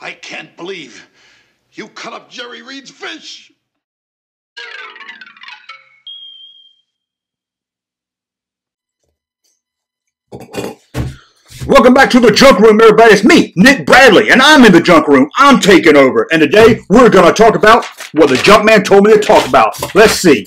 I can't believe you cut up Jerry Reed's fish. Welcome back to the Junk Room, everybody. It's me, Nick Bradley, and I'm in the Junk Room. I'm taking over. And today, we're going to talk about what the Junkman told me to talk about. Let's see.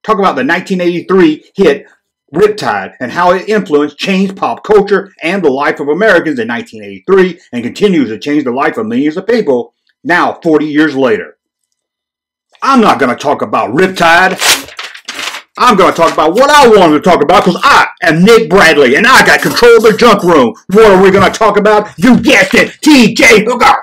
Talk about the 1983 hit Riptide and how it influenced, changed pop culture and the life of Americans in 1983 and continues to change the life of millions of people now, 40 years later. I'm not going to talk about Riptide. I'm going to talk about what I wanted to talk about because I am Nick Bradley and I got control of the Junk Room. What are we going to talk about? You guessed it, T.J. Hooker.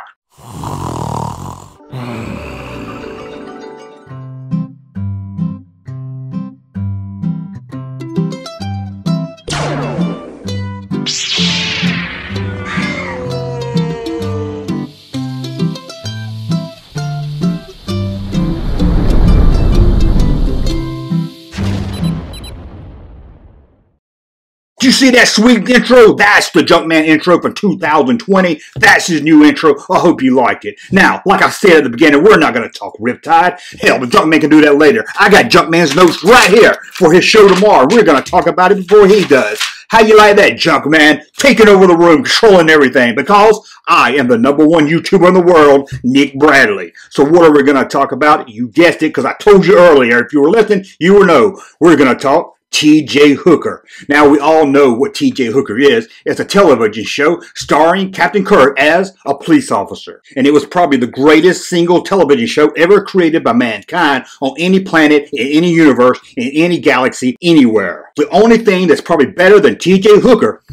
Did you see that sweet intro? That's the Junkman intro for 2020. That's his new intro. I hope you like it. Now, like I said at the beginning, we're not going to talk Riptide. Hell, the Junkman can do that later. I got Junkman's notes right here for his show tomorrow. We're going to talk about it before he does. How you like that, Junkman? Taking over the room, controlling everything, because I am the #1 YouTuber in the world, Nick Bradley. So what are we going to talk about? You guessed it, because I told you earlier. If you were listening, you will know. We're going to talk T.J. Hooker. Now, we all know what T.J. Hooker is. It's a television show starring Captain Kirk as a police officer. And it was probably the greatest single television show ever created by mankind on any planet, in any universe, in any galaxy, anywhere. The only thing that's probably better than T.J. Hooker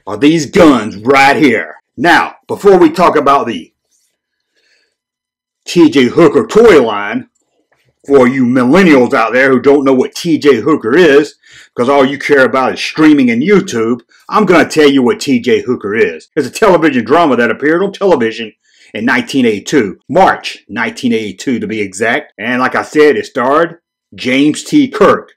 are these guns right here. Now, before we talk about the T.J. Hooker toy line, for you millennials out there who don't know what T.J. Hooker is, because all you care about is streaming and YouTube, I'm going to tell you what T.J. Hooker is. It's a television drama that appeared on television in 1982. March 1982 to be exact. And like I said, it starred James T. Kirk.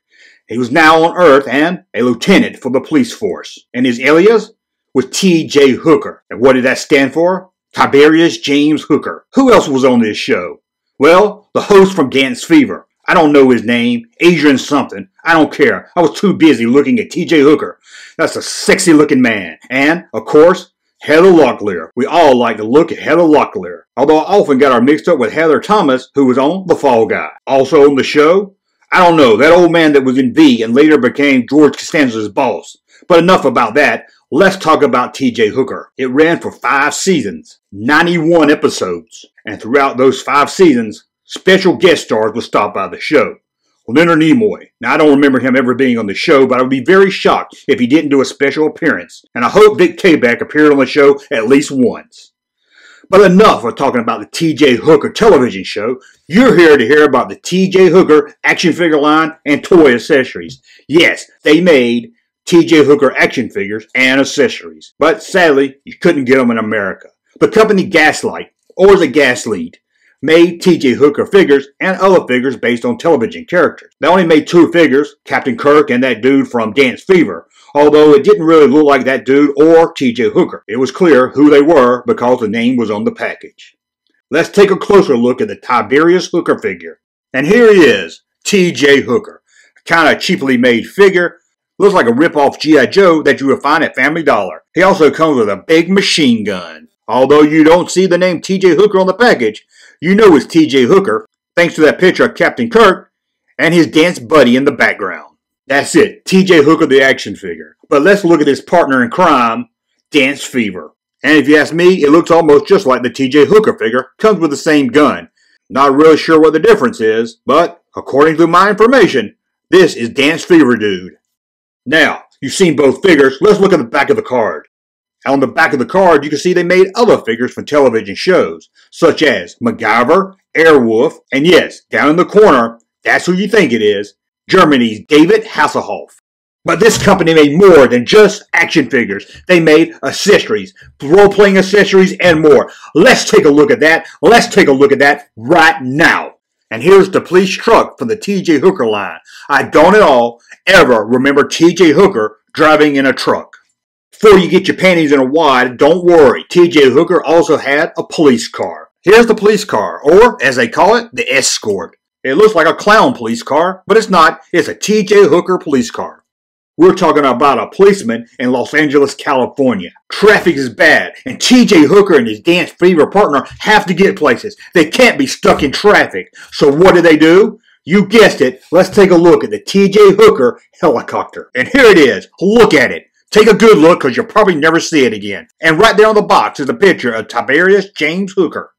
He was now on Earth and a lieutenant for the police force. And his alias was T.J. Hooker. And what did that stand for? Tiberius James Hooker. Who else was on this show? Well, the host from Dance Fever. I don't know his name. Adrian something. I don't care. I was too busy looking at T.J. Hooker. That's a sexy looking man. And, of course, Heather Locklear. We all like to look at Heather Locklear. Although I often got her mixed up with Heather Thomas, who was on The Fall Guy. Also on the show, I don't know, that old man that was in V and later became George Costanza's boss. But enough about that. Let's talk about T.J. Hooker. It ran for 5 seasons, 91 episodes. And throughout those 5 seasons, special guest stars would stop by the show. Leonard Nimoy. Now, I don't remember him ever being on the show, but I would be very shocked if he didn't do a special appearance. And I hope Vic Tayback appeared on the show at least once. But enough of talking about the T.J. Hooker television show. You're here to hear about the T.J. Hooker action figure line and toy accessories. Yes, they made T.J. Hooker action figures and accessories. But sadly, you couldn't get them in America. The company Gaslight, or the Gaslead, made T.J. Hooker figures and other figures based on television characters. They only made 2 figures, Captain Kirk and that dude from Dance Fever, although it didn't really look like that dude or T.J. Hooker. It was clear who they were because the name was on the package. Let's take a closer look at the Tiberius Hooker figure. And here he is, T.J. Hooker. A kind of cheaply made figure. Looks like a rip-off G.I. Joe that you would find at Family Dollar. He also comes with a big machine gun. Although you don't see the name T.J. Hooker on the package, you know it's T.J. Hooker, thanks to that picture of Captain Kirk and his dance buddy in the background. That's it, T.J. Hooker the action figure. But let's look at his partner in crime, Dance Fever. And if you ask me, it looks almost just like the T.J. Hooker figure, comes with the same gun. Not really sure what the difference is, but according to my information, this is Dance Fever dude. Now, you've seen both figures. Let's look at the back of the card. On the back of the card, you can see they made other figures from television shows, such as MacGyver, Airwolf, and yes, down in the corner, that's who you think it is, Germany's David Hasselhoff. But this company made more than just action figures. They made accessories, role-playing accessories, and more. Let's take a look at that. Let's take a look at that right now. And here's the police truck from the T.J. Hooker line. I don't at all ever remember T.J. Hooker driving in a truck. Before you get your panties in a wad, don't worry. T.J. Hooker also had a police car. Here's the police car, or as they call it, the escort. It looks like a clown police car, but it's not. It's a T.J. Hooker police car. We're talking about a policeman in Los Angeles, California. Traffic is bad, and T.J. Hooker and his dance fever partner have to get places. They can't be stuck in traffic. So what do? You guessed it. Let's take a look at the T.J. Hooker helicopter. And here it is. Look at it. Take a good look because you'll probably never see it again. And right there on the box is a picture of Tiberius James Hooker.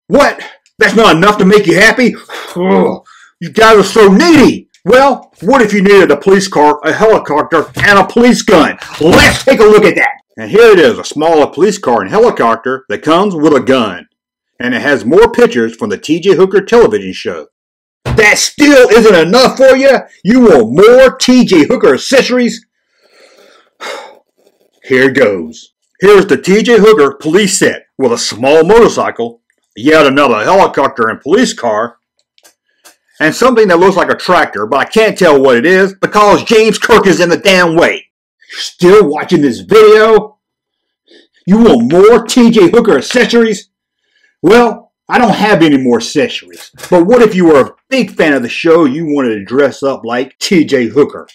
What? That's not enough to make you happy? Oh, you guys are so needy. Well, what if you needed a police car, a helicopter, and a police gun? Let's take a look at that. And here it is, a smaller police car and helicopter that comes with a gun. And it has more pictures from the T.J. Hooker television show. That still isn't enough for you? You want more T.J. Hooker accessories? Here goes. Here's the T.J. Hooker police set with a small motorcycle, yet another helicopter and police car, and something that looks like a tractor, but I can't tell what it is because James Kirk is in the damn way. You're still watching this video? You want more T.J. Hooker accessories? Well, I don't have any more accessories, but what if you were a big fan of the show, you wanted to dress up like T.J. Hooker?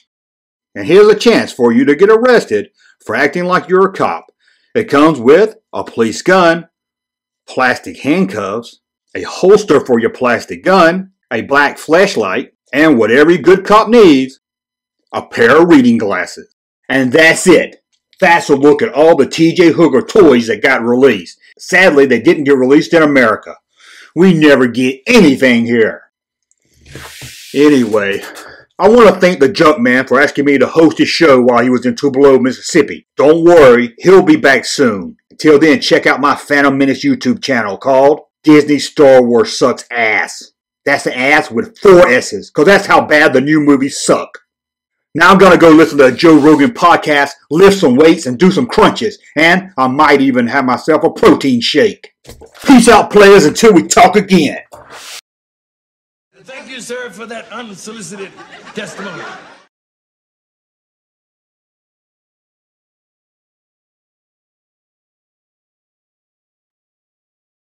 And here's a chance for you to get arrested for acting like you're a cop. It comes with a police gun, plastic handcuffs, a holster for your plastic gun, a black flashlight, and what every good cop needs, a pair of reading glasses. And that's it. That's a look at all the T.J. Hooker toys that got released. Sadly, they didn't get released in America. We never get anything here. Anyway, I want to thank the Junkman for asking me to host his show while he was in Tupelo, Mississippi. Don't worry, he'll be back soon. Until then, check out my Phantom Menace YouTube channel called Disney Star Wars Sucks Ass. That's the ass with 4 S's, because that's how bad the new movies suck. Now I'm going to go listen to a Joe Rogan podcast, lift some weights, and do some crunches. And I might even have myself a protein shake. Peace out, players, until we talk again. Thank you, sir, for that unsolicited testimony.